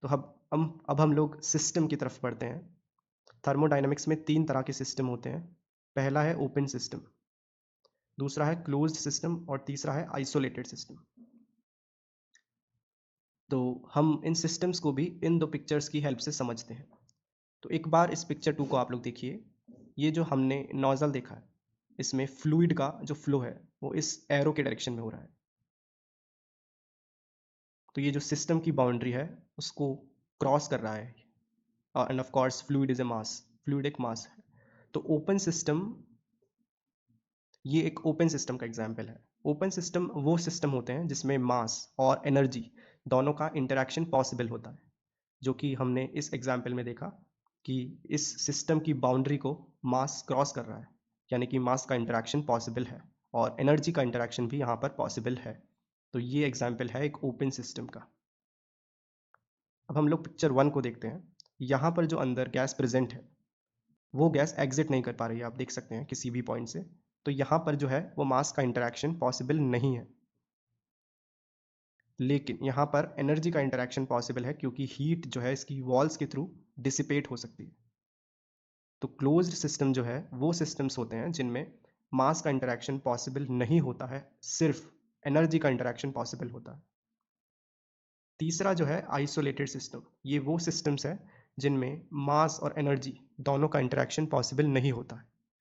तो अब हम लोग सिस्टम की तरफ बढ़ते हैं। थर्मोडायनामिक्स में 3 तरह के सिस्टम होते हैं। पहला है ओपन सिस्टम, दूसरा है क्लोज्ड सिस्टम और तीसरा है आइसोलेटेड सिस्टम। तो हम इन सिस्टम्स को भी इन 2 पिक्चर्स की हेल्प से समझते हैं। तो एक बार इस पिक्चर 2 को आप लोग देखिए। ये जो हमने नोजल देखा है, इसमें फ्लूइड का जो फ्लो है वो इस एरो के डायरेक्शन में हो रहा है। तो ये जो सिस्टम की बाउंड्री है उसको क्रॉस कर रहा है। End of course fluid is a mass, fluid एक मास है। तो ओपन सिस्टम, ये एक ओपन सिस्टम का एग्जाम्पल है। ओपन सिस्टम वो सिस्टम होते हैं जिसमें मास और एनर्जी दोनों का इंटरेक्शन पॉसिबल होता है, जो कि हमने इस एग्जाम्पल में देखा कि इस सिस्टम की बाउंड्री को मास क्रॉस कर रहा है, यानी कि मास का इंटरेक्शन पॉसिबल है और एनर्जी का इंटरेक्शन भी यहाँ पर पॉसिबल है। तो ये एग्जाम्पल है एक ओपन सिस्टम का। अब हम लोग पिक्चर 1 को देखते हैं। यहाँ पर जो अंदर गैस प्रेजेंट है वो गैस एग्जिट नहीं कर पा रही है, आप देख सकते हैं किसी भी पॉइंट से। तो यहाँ पर जो है वो मास का इंटरेक्शन पॉसिबल नहीं है, लेकिन यहाँ पर एनर्जी का इंटरेक्शन पॉसिबल है क्योंकि हीट जो है इसकी वॉल्स के थ्रू डिसिपेट हो सकती है। तो क्लोज्ड सिस्टम जो है वो सिस्टम्स होते हैं जिनमें मास का इंटरेक्शन पॉसिबल नहीं होता है, सिर्फ एनर्जी का इंटरेक्शन पॉसिबल होता है। तीसरा जो है आइसोलेटेड सिस्टम, ये वो सिस्टम्स है जिनमें मास और एनर्जी दोनों का इंटरेक्शन पॉसिबल नहीं होता है।